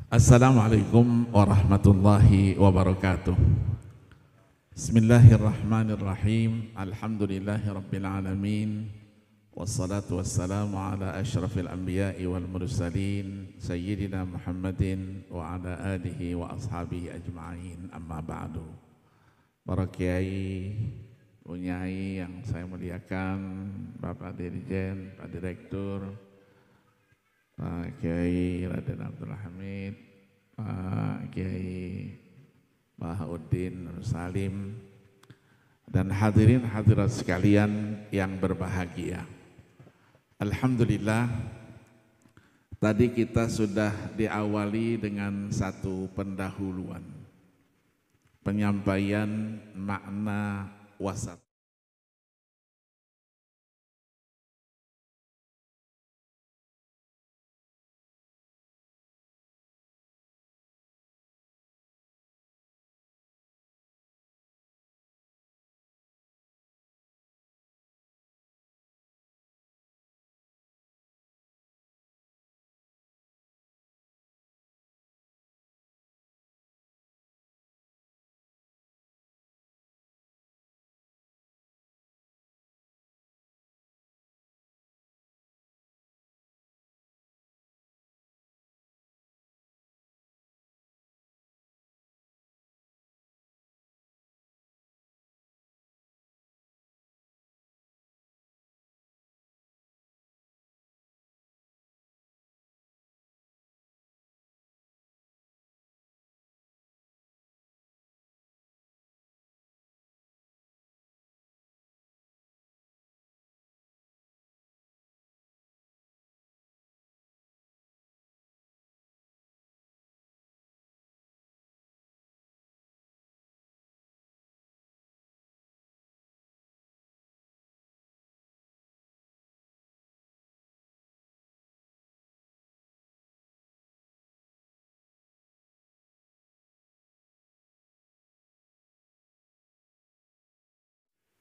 Assalamualaikum warahmatullahi wabarakatuh. Bismillahirrahmanirrahim. Alhamdulillahi rabbil alamin. Wassalatu wassalamu ala asyrafil anbiya'i wal mursalin Sayyidina Muhammadin wa ala alihi wa ashabihi ajma'in. Amma ba'du. Para kiai, unyai yang saya muliakan, Bapak Dirjen, Pak Direktur, Pak Kiai Raden Abdul Hamid, Pak Kiai Bahaudin Nur Salim, dan hadirin hadirat sekalian yang berbahagia. Alhamdulillah, tadi kita sudah diawali dengan satu pendahuluan, penyampaian makna wasat.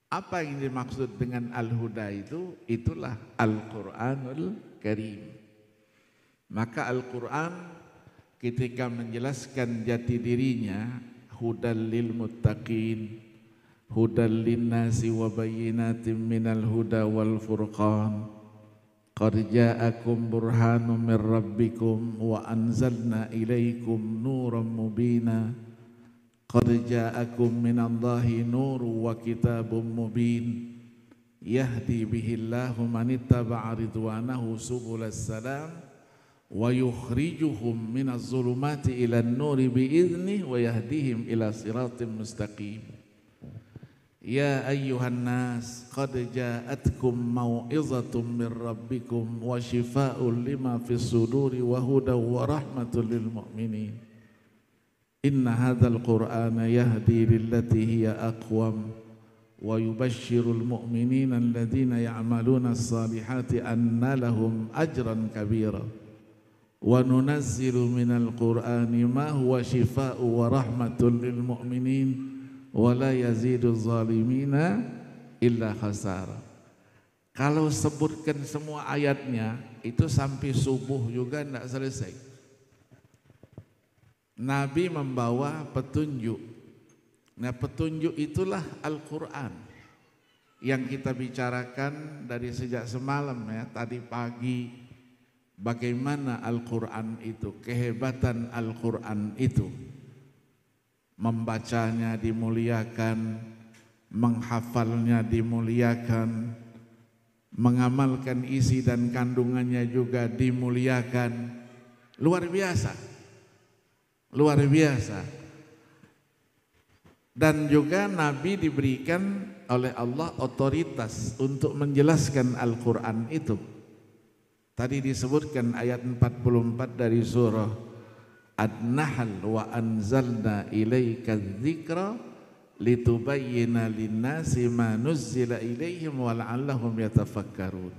Apa yang dimaksud dengan Al-Huda itu? Itulah Al-Quranul Karim. Maka Al-Quran ketika menjelaskan jati dirinya, hudal lil muttaqin, hudal linnasi wa bayyinatin minal huda wal furqan, qad ja'akum burhanum min rabbikum wa anzalna ilaikum nuran mubina, qad ja'akum minallahi nurun wa kitabun mubin yahdi bihillahu manittaba'a ridwanahu subulas salam wa yukhrijuhum minaz zulumati ilan nuri biiznih wa yahdihim ila siratim mustaqim. Ya ayyuhan nas qad ja'atkum mau'izatun min rabbikum wa shifaa'un lima fis suduri wa hudaw wa rahmatul lil mu'minin. Inna hadzal Qur'ana yahdi lillati hiya aqwam wa yubashshirul mu'minina alladhina ya'maluna as-salihati anna lahum ajran kabira wa nunazzilu minal Qur'ani ma huwa shifaa'un wa rahmatun lil mu'minin wa la yazidu zalimina illa khasara. Kalau sebutkan semua ayatnya itu sampai subuh juga tidak selesai. Nabi membawa petunjuk. Nah, petunjuk itulah Al-Quran yang kita bicarakan dari sejak semalam ya, tadi pagi. Bagaimana Al-Quran itu, kehebatan Al-Quran itu. Membacanya dimuliakan, menghafalnya dimuliakan, mengamalkan isi dan kandungannya juga dimuliakan. Luar biasa. Luar biasa. Dan juga Nabi diberikan oleh Allah otoritas untuk menjelaskan Al-Quran itu. Tadi disebutkan ayat 44 dari surah An-Nahl, wa anzalna ilaika dzikra litubayyina linnasi ma nuzzila ilaihim wa la'allahum yatafakkarun.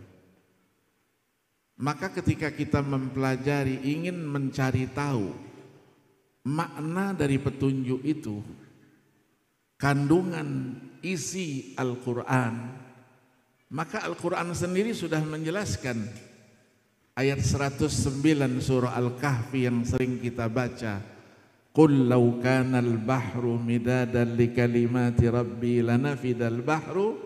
Maka ketika kita mempelajari, ingin mencari tahu makna dari petunjuk itu, kandungan isi Al-Quran, maka Al-Quran sendiri sudah menjelaskan. ayat 109 surah Al-Kahfi yang sering kita baca. Qul law kana al-bahru midadan li kalimati rabbi lanafidal bahru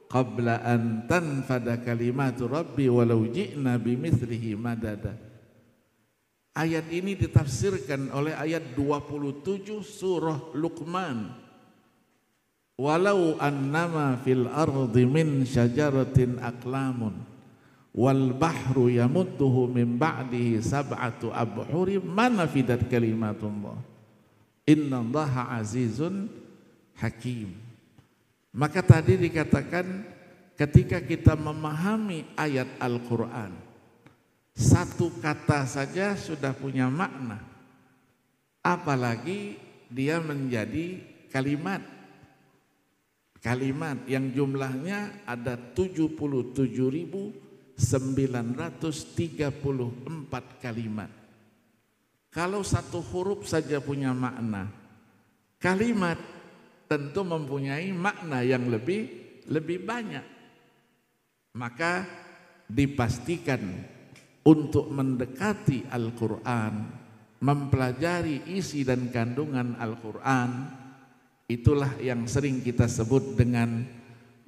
qabla an tanfada kalimatu rabbi walau ji'na bimithlihi madada. Ayat ini ditafsirkan oleh ayat 27 surah Luqman. Walau annama fil ardi min syajaratin aqlamun wal bahru yamudduhu min ba'dihi sab'atu abhurin ma nafidat kalimatullah innallaha azizun hakim. Maka tadi dikatakan ketika kita memahami ayat Al-Quran, satu kata saja sudah punya makna, apalagi dia menjadi kalimat yang jumlahnya ada 77.934 kalimat. Kalau satu huruf saja punya makna, kalimat tentu mempunyai makna yang lebih banyak. Maka dipastikan untuk mendekati Al-Quran, mempelajari isi dan kandungan Al-Quran, itulah yang sering kita sebut dengan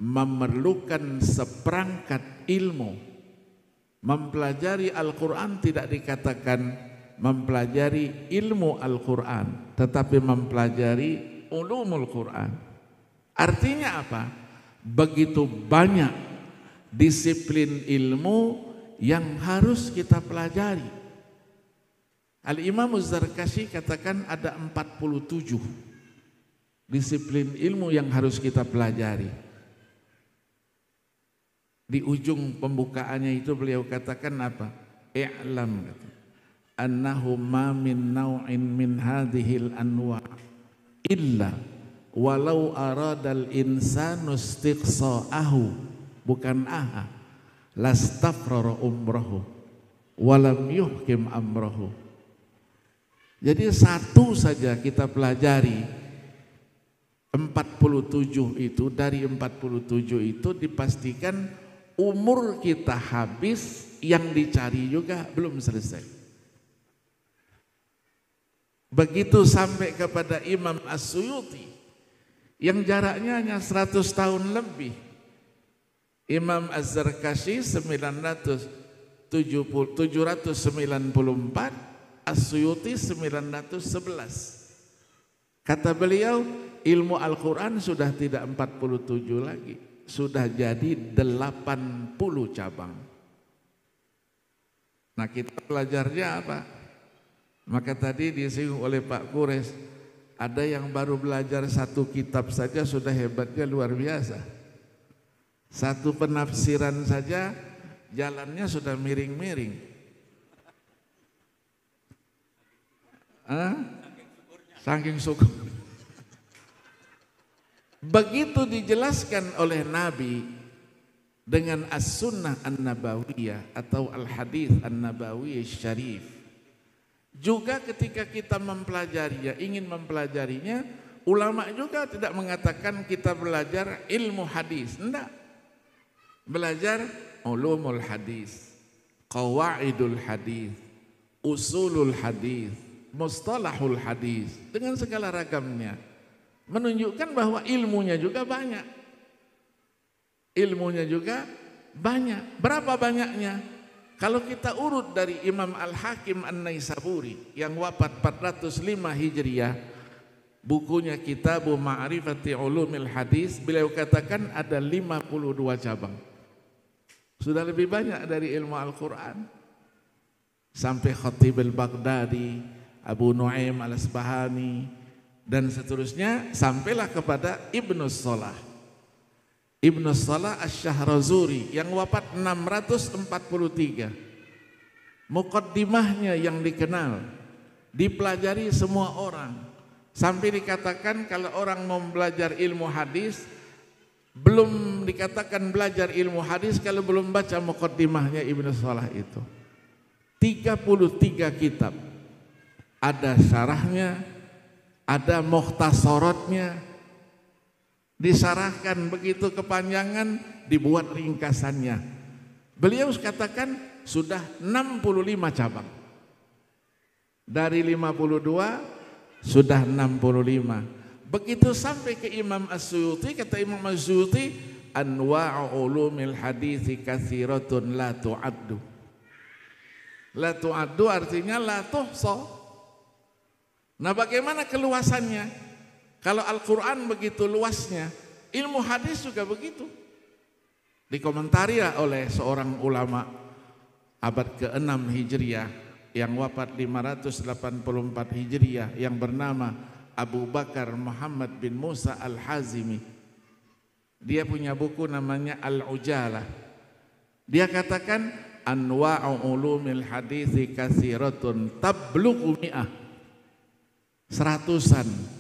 memerlukan seperangkat ilmu. Mempelajari Al-Quran tidak dikatakan mempelajari ilmu Al-Quran, tetapi mempelajari ulumul Quran. Artinya apa? Begitu banyak disiplin ilmu yang harus kita pelajari. Al-Imam Az-Zarkashi katakan ada 47 disiplin ilmu yang harus kita pelajari. Di ujung pembukaannya itu beliau katakan apa? I'lam, annahu ma min naw'in min hadhil anwa' illa walau aradal insanu istiqsa'ahu, bukan aha, lastafrara umrahu walam yuhkim amrahu. Jadi satu saja kita pelajari 47 itu, dari 47 itu dipastikan umur kita habis, yang dicari juga belum selesai. Begitu sampai kepada Imam As-Suyuti yang jaraknya hanya 100 tahun lebih. Imam Az-Zarkashi 794, As-Suyuti 911. Kata beliau, ilmu Al-Quran sudah tidak 47 lagi, sudah jadi 80 cabang. Nah, kita belajarnya apa? Maka tadi disinggung oleh Pak Kures, ada yang baru belajar satu kitab saja sudah hebatnya luar biasa. Satu penafsiran saja jalannya sudah miring-miring. Saking syukur. Begitu dijelaskan oleh Nabi dengan as-sunnah an-nabawiyah atau al-hadith an-nabawi syarif. Juga ketika kita mempelajarinya, ingin mempelajarinya, ulama juga tidak mengatakan kita belajar ilmu hadis, enggak. Belajar ulumul hadis, qawaidul hadis, usulul hadis, mustalahul hadis, dengan segala ragamnya, menunjukkan bahwa ilmunya juga banyak. Ilmunya juga banyak. Berapa banyaknya? Kalau kita urut dari Imam Al-Hakim An-Naisaburi yang wafat 405 Hijriah, bukunya Kitabu Ma'rifati Ulumil Hadis, beliau katakan ada 52 cabang. Sudah lebih banyak dari ilmu Al-Quran. Sampai Khatib Al-Baghdadi, Abu Nu'aim Al-Asbahani, dan seterusnya, sampailah kepada Ibnu Salah. Ibnu Salah Asy-Syahrazuri yang wafat 643. Muqaddimahnya yang dikenal, dipelajari semua orang. Sampai dikatakan kalau orang mau belajar ilmu hadis, belum dikatakan belajar ilmu hadis kalau belum baca muqaddimahnya Ibnu Salah itu. 33 kitab. Ada syarahnya, ada mukhtasaratnya, disarahkan begitu kepanjangan, dibuat ringkasannya. Beliau katakan sudah 65 cabang. Dari 52 sudah 65. Begitu sampai ke Imam As-Suyuti, kata Imam As-Suyuti, anwa'u ulumil hadithi katsiratun la tu'addu. La tu'addu artinya la tuhsa. Nah, bagaimana keluasannya? Kalau Al-Quran begitu luasnya, ilmu hadis juga begitu. Dikomentari oleh seorang ulama abad ke-6 Hijriah yang wafat 584 Hijriah yang bernama Abu Bakar Muhammad bin Musa Al-Hazimi. Dia punya buku namanya Al-Ujalah. Dia katakan anwa'u ulumil hadithi katsiratun tablughu mi'ah. 100-an.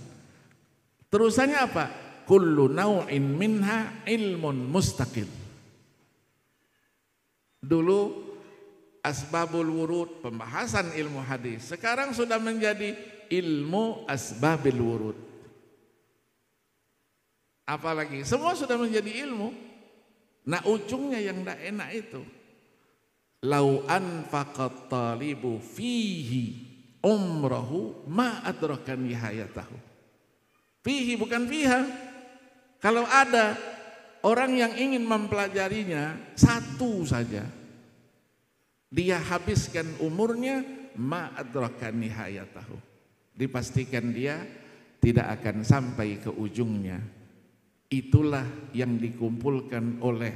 Terusannya apa? Kullu naw'in minha ilmun mustaqil. Dulu asbabul wurud, pembahasan ilmu hadis. Sekarang sudah menjadi ilmu asbabil wurud. Apalagi semua sudah menjadi ilmu. Nah, ujungnya yang tidak enak itu. Lau anfaqat talibu fihi umrahu ma adraka nihayatahu. Fihi bukan fiha. Kalau ada orang yang ingin mempelajarinya satu saja, dia habiskan umurnya, ma adraka nihayatahu. Dipastikan dia tidak akan sampai ke ujungnya. Itulah yang dikumpulkan oleh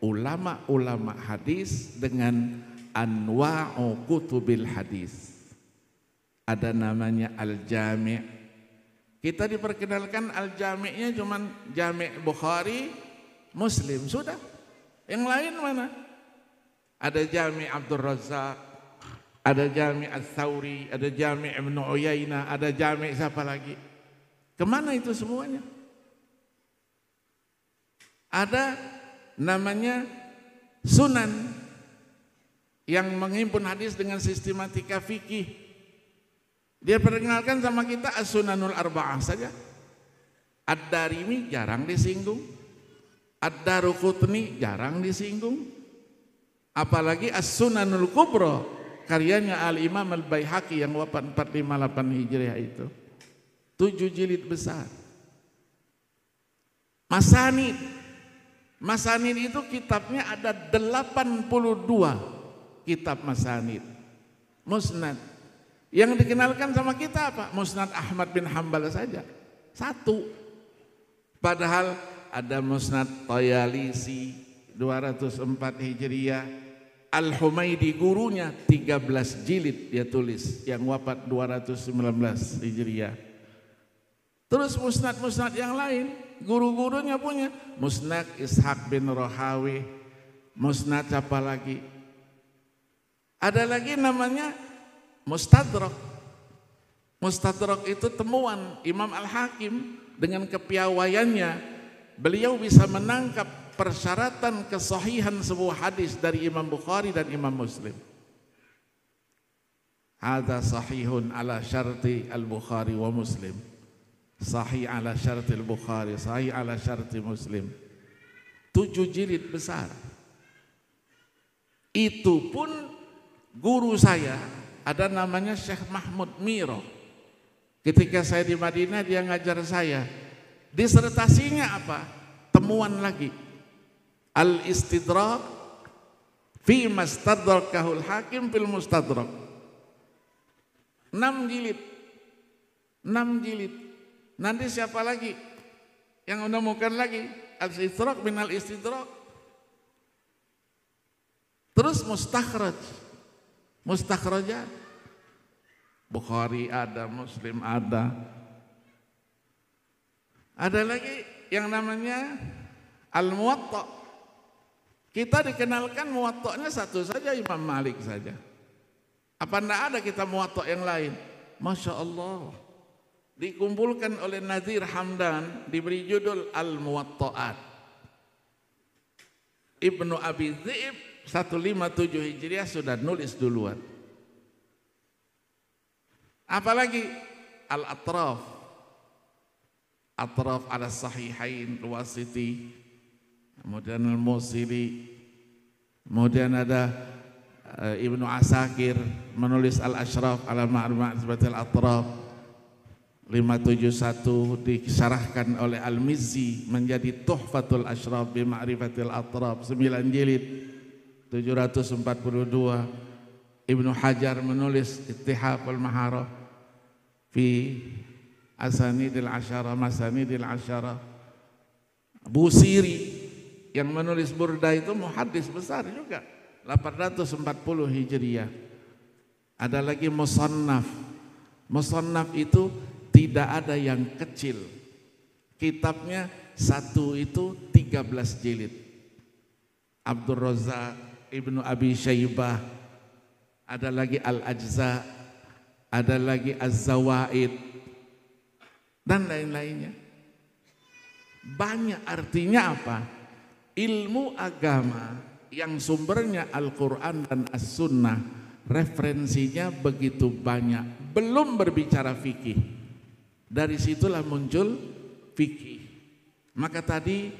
ulama-ulama hadis dengan anwa'u kutubil hadis. Ada namanya Al-Jami'. Kita diperkenalkan Al-Jami'-nya cuman Jami' Bukhari, Muslim, sudah. Yang lain mana? Ada Jami' Abdul Razzaq, ada Jami' Ats-Tsauri, ada Jami' Ibnu Uyainah, ada Jami' siapa lagi? Kemana itu semuanya? Ada namanya Sunan yang menghimpun hadis dengan sistematika fikih. Dia perkenalkan sama kita As-Sunanul Arba'ah saja. Ad-Darimi jarang disinggung, Ad-Daruqutni jarang disinggung, apalagi As-Sunanul Kubra karyanya Al-Imam Al-Baihaqi yang wafat 458 Hijriah itu. 7 jilid besar. Masanid itu kitabnya ada 82 kitab masanid. Musnad. Yang dikenalkan sama kita apa? Musnad Ahmad bin Hanbal saja. 1. Padahal ada Musnad Tayalisi 204 Hijriah. Al-Humaidi gurunya 13 jilid dia tulis yang wafat 219 Hijriah. Terus musnad-musnad yang lain guru-gurunya punya Musnad Ishaq bin Rohawi, Musnad apa lagi? Ada lagi namanya Mustadrak. Mustadrak itu temuan Imam Al-Hakim dengan kepiawaiannya. Beliau bisa menangkap persyaratan kesahihan sebuah hadis dari Imam Bukhari dan Imam Muslim. Hadza sahihun ala syarti al-Bukhari wa Muslim. Sahih ala syarti al-Bukhari, sahih ala syarti Muslim. 7 jilid besar. Itu pun guru saya ada namanya Syekh Mahmud Miro. Ketika saya di Madinah dia ngajar saya. Disertasinya apa? Temuan lagi. Al-Istidrak fi mastadrakahul Hakim fil Mustadrak. 6 jilid. 6 jilid. Nanti siapa lagi yang menemukan lagi? Al-Istidrak bin Al-Istidrak. Terus mustakhraj. Mustakhrajat. Bukhari ada, Muslim ada. Ada lagi yang namanya Al-Muwatta. Kita dikenalkan Muwatta'nya satu saja, Imam Malik saja. Apa enggak ada kita Muwatta' yang lain? Masya Allah. Dikumpulkan oleh Nazir Hamdan, diberi judul Al-Muwatta'at. Ibnu Abi Dhi'ib 157 Hijriah sudah nulis duluan. Apalagi Al-Atraf, Atraf ala Sahihain Al-Wasiti, kemudian Al-Musili, kemudian ada Ibnu Asakir menulis Al-Ashraf ala Ma'rifatil Atraf 571, disyarahkan oleh Al-Mizzi menjadi Tuhfatul Ashraf bi Ma'rifatil Atraf 9 jilid 742. Ibnu Hajar menulis Ittihaful Maharah fi Asanidil Asyara Masanidil Asyara. Busiri yang menulis Burda itu muhaddis besar juga, 840 Hijriah. Ada lagi Musannaf. Musannaf itu tidak ada yang kecil. Kitabnya satu itu 13 jilid. Abdul Razak, Ibnu Abi Syaibah, ada lagi Al-Ajza, ada lagi Az-Zawaid, dan lain-lainnya. Banyak. Artinya apa? Ilmu agama yang sumbernya Al-Quran dan As-Sunnah, referensinya begitu banyak. Belum berbicara fikih, dari situlah muncul fikih. Maka tadi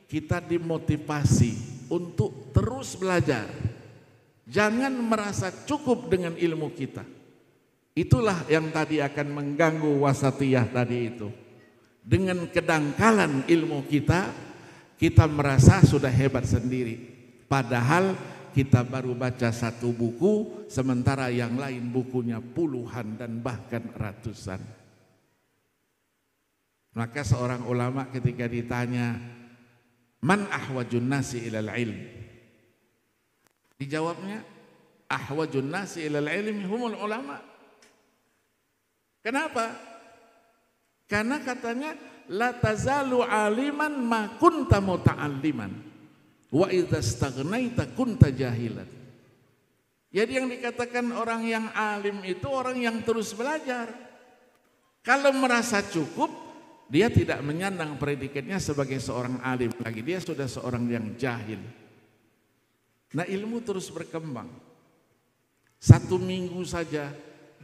kita dimotivasi untuk terus belajar. Jangan merasa cukup dengan ilmu kita. Itulah yang tadi akan mengganggu wasatiyah tadi itu. Dengan kedangkalan ilmu kita, kita merasa sudah hebat sendiri. Padahal kita baru baca satu buku, sementara yang lain bukunya puluhan dan bahkan ratusan. Maka seorang ulama ketika ditanya, man ahwajun nasi ilal ilm? Dijawabnya, ahwajun nasi ilal ilmi humul ulama. Kenapa? Karena katanya la tazalu aliman ma kunta muta'alliman wa idza staghnaita kunta jahilan. Jadi yang dikatakan orang yang alim itu orang yang terus belajar. Kalau merasa cukup, dia tidak menyandang predikatnya sebagai seorang alim lagi, dia sudah seorang yang jahil. Nah, ilmu terus berkembang. 1 minggu saja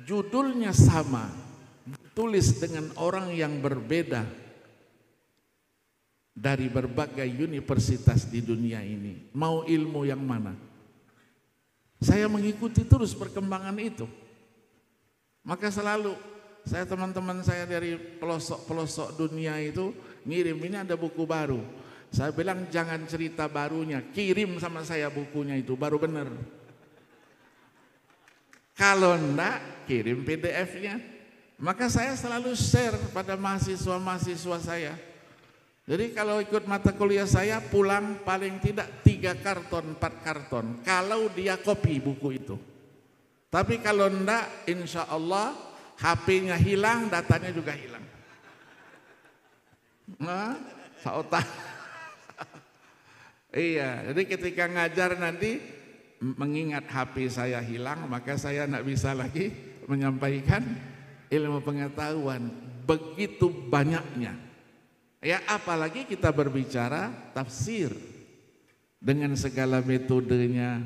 judulnya sama, ditulis dengan orang yang berbeda dari berbagai universitas di dunia ini. Mau ilmu yang mana? Saya mengikuti terus perkembangan itu. Maka selalu saya, teman-teman saya dari pelosok-pelosok dunia itu ngirim, ini ada buku baru. Saya bilang jangan cerita barunya, kirim sama saya bukunya itu, baru benar. Kalau enggak, kirim PDF-nya. Maka saya selalu share pada mahasiswa-mahasiswa saya. Jadi kalau ikut mata kuliah saya, pulang paling tidak 3 karton, 4 karton. Kalau dia copy buku itu. Tapi kalau enggak, insya Allah HP-nya hilang, datanya juga hilang. Nah, saotak. Iya, jadi ketika ngajar nanti mengingat HP saya hilang, maka saya tidak bisa lagi menyampaikan ilmu pengetahuan. Begitu banyaknya. Ya, apalagi kita berbicara tafsir dengan segala metodenya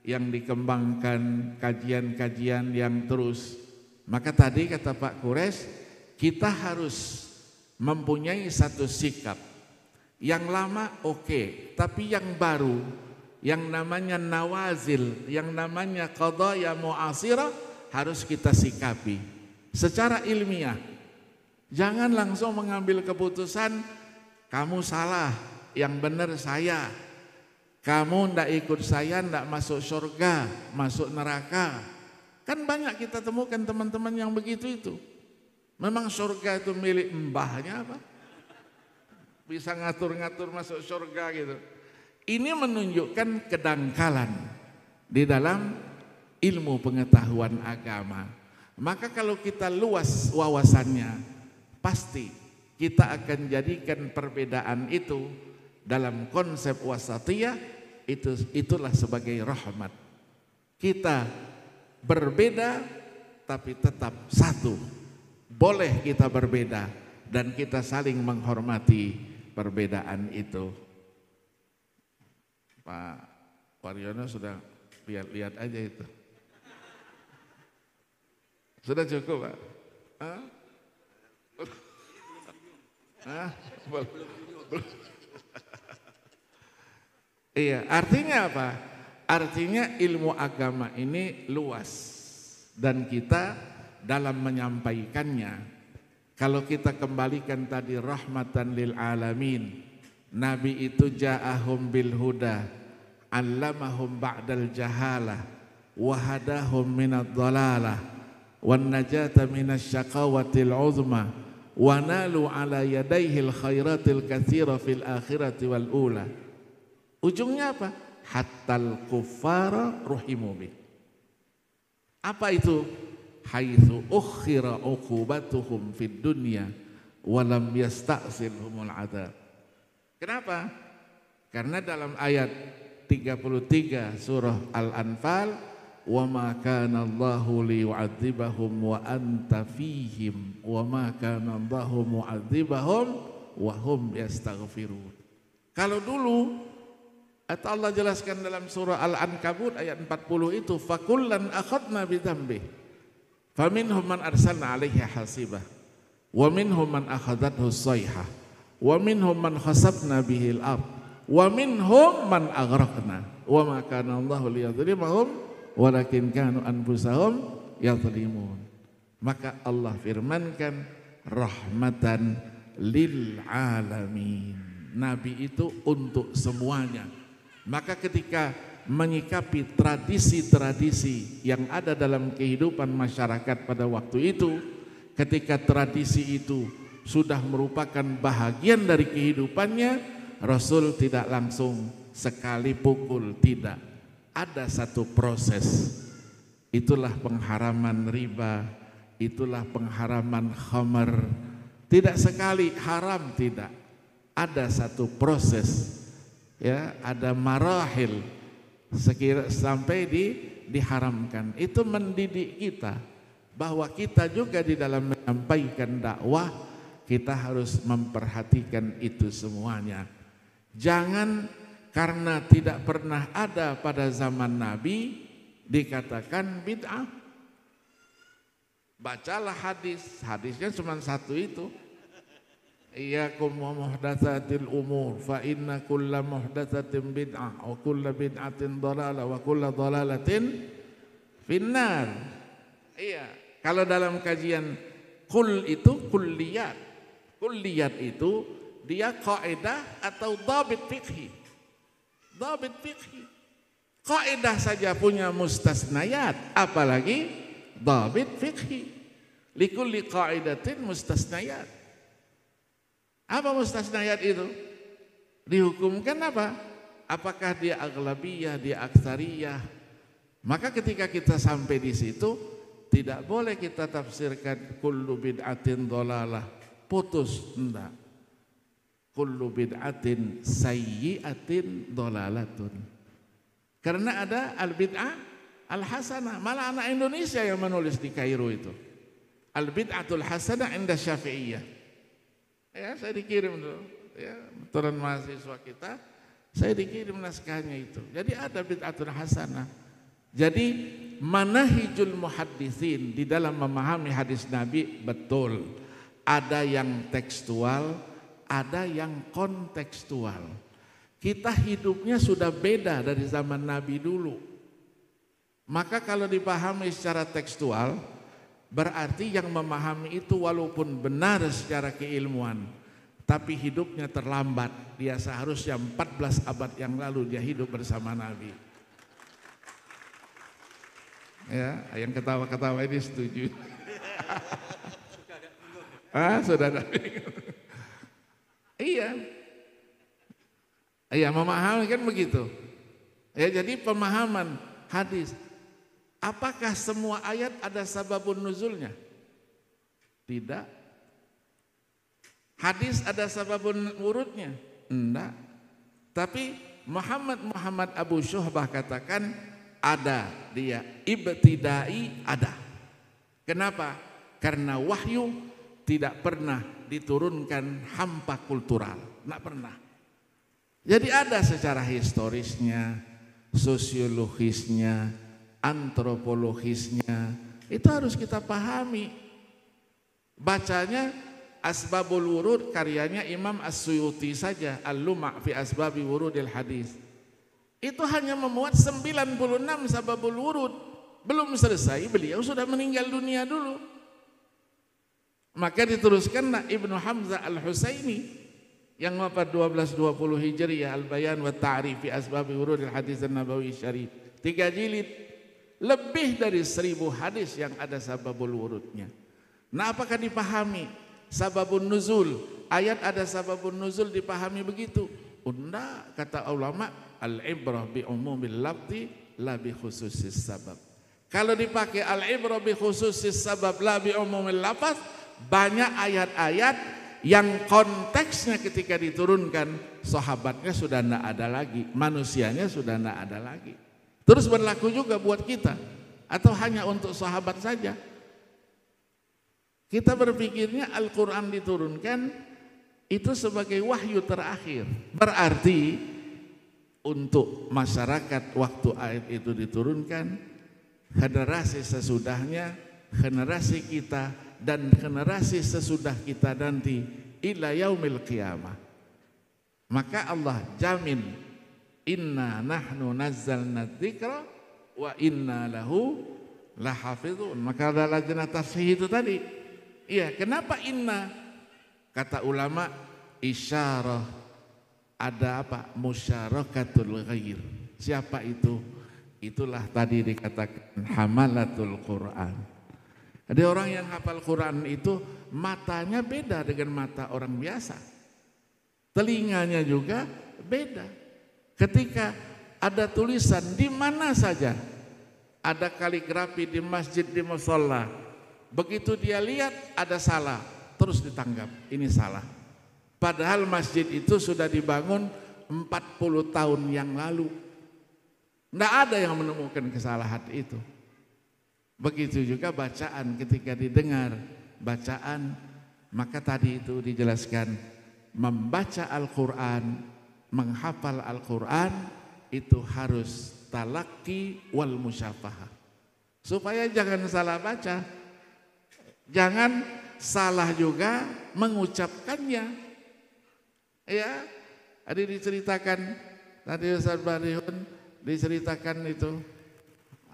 yang dikembangkan, kajian-kajian yang terus. Maka tadi kata Pak Kures, kita harus mempunyai satu sikap. Yang lama oke, tapi yang baru, yang namanya nawazil, yang namanya qadaya mu'asirah harus kita sikapi secara ilmiah. Jangan langsung mengambil keputusan, kamu salah, yang benar saya. Kamu ndak ikut saya, ndak masuk surga, masuk neraka. Kan banyak kita temukan teman-teman yang begitu itu. Memang surga itu milik mbahnya apa? Bisa ngatur-ngatur masuk surga gitu. Ini menunjukkan kedangkalan di dalam ilmu pengetahuan agama. Maka kalau kita luas wawasannya, pasti kita akan jadikan perbedaan itu dalam konsep wasatiyah, itulah sebagai rahmat. Kita berbeda tapi tetap satu. Boleh kita berbeda dan kita saling menghormati perbedaan itu. Pak Waryono sudah lihat aja itu. Sudah cukup, Pak? Hah? Hah? Belum. Iya, artinya apa? Artinya ilmu agama ini luas dan kita dalam menyampaikannya, kalau kita kembalikan tadi rahmatan lil alamin, Nabi itu ja'ahum bil huda, 'allamahum ba'dal jahalah, wa hadahum minadh dhalalah, wan najata minasy syaqawatil 'uzma, wa nalu 'ala yadaihil khairatil katsira fil akhirati wal ula. Ujungnya apa? Hattal kuffara ruhimu bih. Apa itu? Haitsu ukhira uqubatuhum fid dunya wa lam yasta'silhumul adzab. Kenapa? Karena dalam ayat 33 surah Al-Anfal, wa ma kana Allahu liyu'adzibahum wa anta fihim wa ma kana Allahu mu'adzibahum wa hum yastaghfirun. Kalau dulu atau Allah jelaskan dalam surah Al-Ankabut ayat 40 itu, fakullan akhadna bidzambih faminhum man arsalna 'alaihi hasibah wa minhum man akhadathu as-sayhah wa minhum man khasafna bihil ard wa minhum man aghraqna wa ma kana Allahu liyadhlimahum walakin kanu anfusahum yadhlimun. Maka Allah firmankan rahmatan lil alamin. Nabi itu untuk semuanya. Maka ketika menyikapi tradisi-tradisi yang ada dalam kehidupan masyarakat pada waktu itu, ketika tradisi itu sudah merupakan bahagian dari kehidupannya, Rasul tidak langsung sekali pukul, tidak. Ada satu proses. Itulah pengharaman riba, itulah pengharaman khamar. Tidak sekali haram, tidak. Ada satu proses. Ya, ada marahil sampai diharamkan. Itu mendidik kita bahwa kita juga di dalam menyampaikan dakwah kita harus memperhatikan itu semuanya. Jangan karena tidak pernah ada pada zaman Nabi dikatakan bid'ah. Bacalah hadis, hadisnya cuma satu itu. Iyyakum wa muhdatsatil umur fa inna kulla muhdatsatin bid'ah wa kulla bid'atin dhalalah wa kulla dhalalatin finnar. Iya, kalau dalam kajian kul itu kulliyat. Kulliyat itu dia kaidah atau dhabit fikhi. Dhabit fikhi. Kaidah saja punya mustasnayat, apalagi dhabit fikhi. Likulli qaidatin mustasnayat. Apa mustasnayat itu? Dihukumkan apa? Apakah dia aghlabiyah, dia aktsariyah? Maka ketika kita sampai di situ, tidak boleh kita tafsirkan kullu bid'atin dhalalah, putus, enggak. Kullu bid'atin sayyi'atin dhalalatun. Karena ada al-bid'ah al-hasanah, malah anak Indonesia yang menulis di Kairo itu. Al-bid'atul hasanah inda Syafi'iyah. Ya, saya dikirim dulu, ya, turun mahasiswa kita, saya dikirim naskahnya itu. Jadi ada bid'atul hasanah. Jadi manahijul muhadditsin di dalam memahami hadis Nabi betul. Ada yang tekstual, ada yang kontekstual. Kita hidupnya sudah beda dari zaman Nabi dulu. Maka kalau dipahami secara tekstual, berarti yang memahami itu walaupun benar secara keilmuan, tapi hidupnya terlambat. Dia seharusnya 14 abad yang lalu dia hidup bersama Nabi. Ya, yang ketawa-ketawa ini setuju. Sudah ada. Iya. Iya, memahami kan begitu. Ya, jadi pemahaman hadis. Apakah semua ayat ada sababun nuzulnya? Tidak. Hadis ada sababun wurudnya? Enggak. Tapi Muhammad Abu Syuhbah katakan ada dia, ibtidai ada. Kenapa? Karena wahyu tidak pernah diturunkan hampa kultural, enggak pernah. Jadi ada secara historisnya, sosiologisnya, antropologisnya, itu harus kita pahami. Bacanya Asbabul Wurud karyanya Imam As-Suyuti saja, Al-Luma' fi Asbabi Wurudil Hadis. Itu hanya memuat 96 sababul wurud. Belum selesai, beliau sudah meninggal dunia dulu. Maka diteruskan Ibnu Hamzah Al-Husaini yang wafat 1220 Hijriah, Al-Bayan wa Ta'rif fi Asbabi Wurudil Hadis An-Nabawi Syarif. 3 jilid. Lebih dari 1000 hadis yang ada sababul wurudnya. Nah, apakah dipahami sababun nuzul? Ayat ada sababun nuzul dipahami begitu? Enggak, kata ulama, al-ibrah bi umumil lafzi la bi khususis sabab. Kalau dipakai al-ibrah bi khususis sabab la bi umumil lafaz, banyak ayat-ayat yang konteksnya ketika diturunkan sahabatnya sudah tidak ada lagi, manusianya sudah tidak ada lagi. Terus berlaku juga buat kita atau hanya untuk sahabat saja? Kita berpikirnya Al-Quran diturunkan itu sebagai wahyu terakhir. Berarti untuk masyarakat waktu ayat itu diturunkan, generasi sesudahnya, generasi kita dan generasi sesudah kita nanti ila yaumil qiyamah. Maka Allah jamin, inna nahnu nazzalna dzikra wa inna lahu lahafizun. Maka ada lajnah tafsir itu tadi. Iya, kenapa inna? Kata ulama, isyarah, ada apa? Musyarakatul ghair. Siapa itu? Itulah tadi dikatakan hamalatul Quran. Ada orang yang hafal Quran itu matanya beda dengan mata orang biasa. Telinganya juga beda. Ketika ada tulisan di mana saja, ada kaligrafi di masjid, di musholla, begitu dia lihat ada salah, terus ditanggap, ini salah. Padahal masjid itu sudah dibangun 40 tahun yang lalu. Tidak ada yang menemukan kesalahan itu. Begitu juga bacaan, ketika didengar bacaan, maka tadi itu dijelaskan, membaca Al-Quran, menghafal Al-Quran itu harus talaqi wal musyafahah. Supaya jangan salah baca, jangan salah juga mengucapkannya. Ya, ada diceritakan tadi Ustaz Barihun diceritakan itu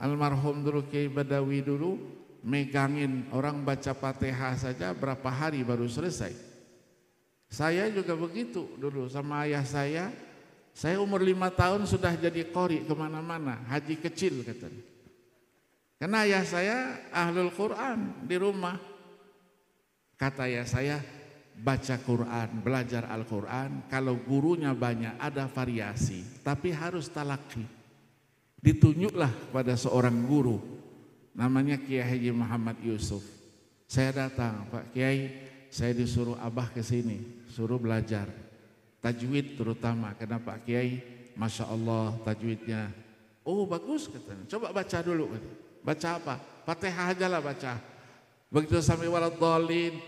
almarhum dulu Kiai Badawi dulu megangin orang baca Fatihah saja berapa hari baru selesai. Saya juga begitu dulu sama ayah saya. Saya umur 5 tahun sudah jadi qori kemana-mana, haji kecil katanya. Karena ayah saya ahlul Quran di rumah. Kata ayah saya, baca Quran, belajar Al-Quran, kalau gurunya banyak ada variasi, tapi harus talaki. Ditunjuklah pada seorang guru, namanya Kiai Haji Muhammad Yusuf. Saya datang, Pak Kiai, saya disuruh abah ke sini, suruh belajar tajwid terutama. Karena Pak Kiai, masya Allah tajwidnya, oh bagus katanya. Coba baca dulu, baca apa? Fatihah aja lah baca. Begitu sampai waladhdallin,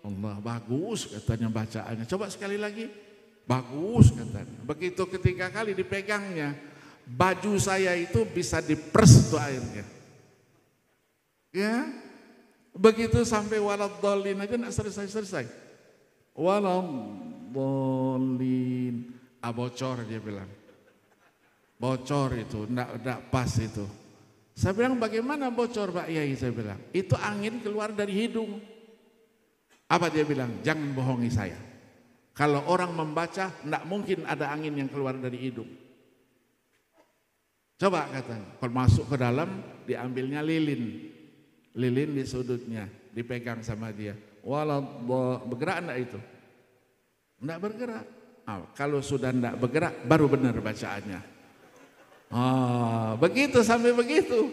Allah bagus katanya bacaannya. Coba sekali lagi, bagus katanya. Begitu ketiga kali dipegangnya, baju saya itu bisa dipers tuh airnya. Ya, begitu sampai waladhdallin aja enggak selesai-selesai. Waladhdallin, bocor dia bilang. Bocor itu, enggak pas itu. Saya bilang bagaimana bocor Pak Yai? Saya bilang, itu angin keluar dari hidung. Apa dia bilang? Jangan bohongi saya. Kalau orang membaca, enggak mungkin ada angin yang keluar dari hidung. Coba katanya, kalau masuk ke dalam diambilnya lilin. Lilin di sudutnya, dipegang sama dia. Walau bergerak enggak itu? Enggak bergerak. Kalau sudah enggak bergerak, baru benar bacaannya. Begitu sampai begitu.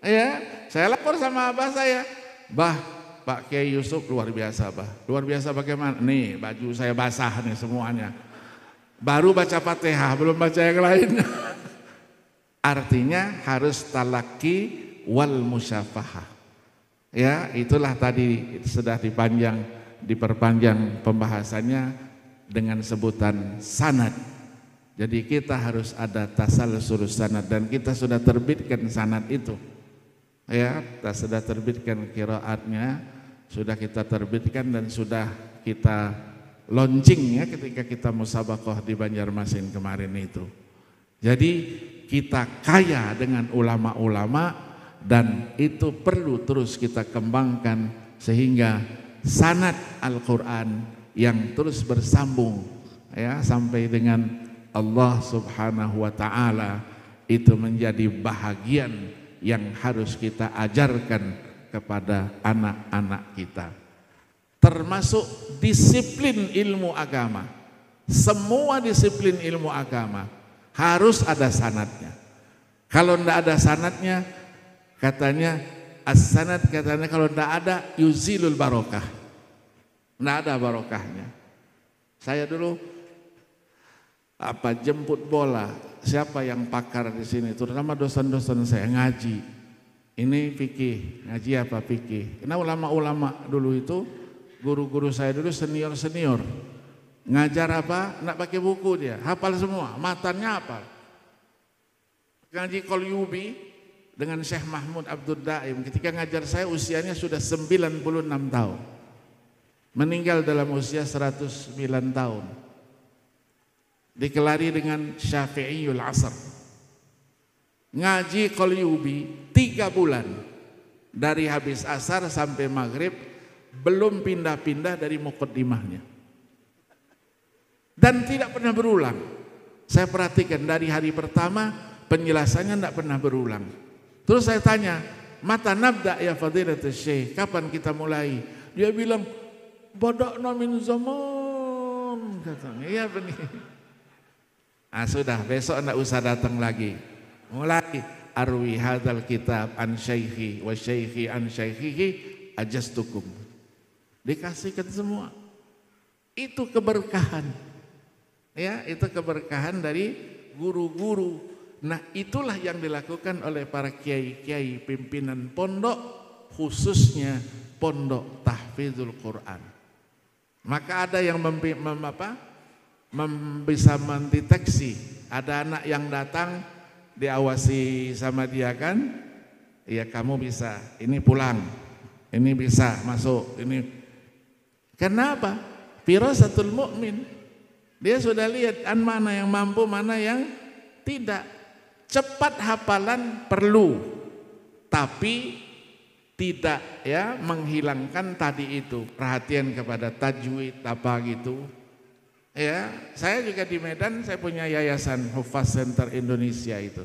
Ya, saya lapor sama abah saya. Bah, Pak Kiai Yusuf luar biasa, bah. Luar biasa bagaimana? Nih, baju saya basah nih semuanya. Baru baca Fatihah, belum baca yang lain. Artinya harus talaki wal musyafahah. Ya, itulah tadi sudah diperpanjang pembahasannya dengan sebutan sanad. Jadi kita harus ada tasalsul sanad dan kita sudah terbitkan sanad itu. Ya, kita sudah terbitkan qiraatnya, sudah kita terbitkan dan sudah kita launching ya ketika kita musabaqah di Banjarmasin kemarin itu. Jadi kita kaya dengan ulama-ulama dan itu perlu terus kita kembangkan sehingga sanad Al-Quran yang terus bersambung ya sampai dengan Allah Subhanahu wa taala itu menjadi bahagian yang harus kita ajarkan kepada anak-anak kita. Termasuk disiplin ilmu agama. Semua disiplin ilmu agama harus ada sanadnya. Kalau tidak ada sanadnya, katanya as-sanad, katanya kalau tidak ada yuzilul barokah. Tidak ada barokahnya. Saya dulu jemput bola, siapa yang pakar di sini, terutama dosen-dosen saya ngaji. Ini fikih, ngaji apa fikih. Karena ulama-ulama dulu itu, guru-guru saya dulu senior-senior. Ngajar apa? Nggak pakai buku dia, hafal semua, matannya hafal. Ngaji Qalyubi dengan Syekh Mahmud Abdul Daim, ketika ngajar saya usianya sudah 96 tahun. Meninggal dalam usia 109 tahun. Dikelari dengan Syafi'iyul Asr. Ngaji Qalyubi 3 bulan. Dari habis asar sampai maghrib, belum pindah-pindah dari muqaddimahnya. Dan tidak pernah berulang. Saya perhatikan dari hari pertama penjelasannya tidak pernah berulang. Terus saya tanya, mata nabda ya fadilatul syekh, kapan kita mulai? Dia bilang, bada'na min zaman, katanya. Iya benar. Sudah, besok tidak usah datang lagi. Mulai arwi hadzal kitab an syaikhi wa syaikhi an syaikhihi ajastukum. Dikasihkan semua. Itu keberkahan. Ya, itu keberkahan dari guru-guru. Nah, itulah yang dilakukan oleh para kiai-kiai pimpinan pondok, khususnya pondok tahfidzul Quran. Maka ada yang bisa mendeteksi, ada anak yang datang diawasi sama dia kan, ya kamu bisa, ini pulang, ini bisa masuk, ini. Kenapa? Firasatul mu'min. Dia sudah lihat mana yang mampu, mana yang tidak. Cepat hafalan perlu, tapi tidak ya menghilangkan tadi itu perhatian kepada tajwid apa gitu. Ya, saya juga di Medan saya punya yayasan Hufaz Center Indonesia itu.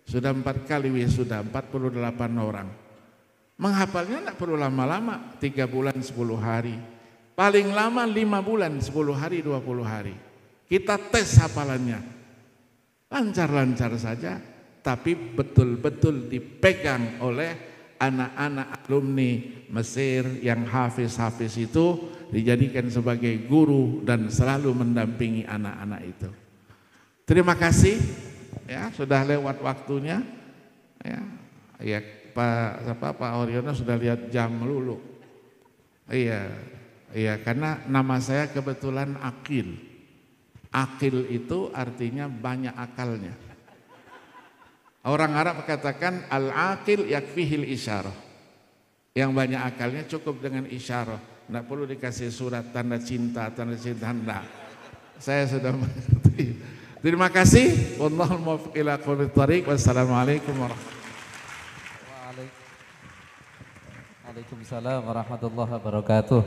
Sudah 4 kali wisuda, 48 orang. Menghafalnya tidak perlu lama-lama, 3 bulan 10 hari. Paling lama 5 bulan 10 hari 20 hari. Kita tes hafalannya. Lancar-lancar saja, tapi betul-betul dipegang oleh anak-anak alumni Mesir yang hafiz-hafiz itu, dijadikan sebagai guru dan selalu mendampingi anak-anak itu. Terima kasih ya, sudah lewat waktunya ya, Pak Oriono sudah lihat jam lulu. Iya, karena nama saya kebetulan Akil. Akil itu artinya banyak akalnya. Orang Arab katakan al-aqil yakfihil isyarah. Yang banyak akalnya cukup dengan isyarah. Tidak perlu dikasih surat tanda cinta, enggak. Saya sudah mengerti. Terima kasih. Wallahul muwaffiq ila aqwamit thariq. Wassalamualaikum warahmatullahi wabarakatuh. Waalaikumsalam warahmatullahi wabarakatuh.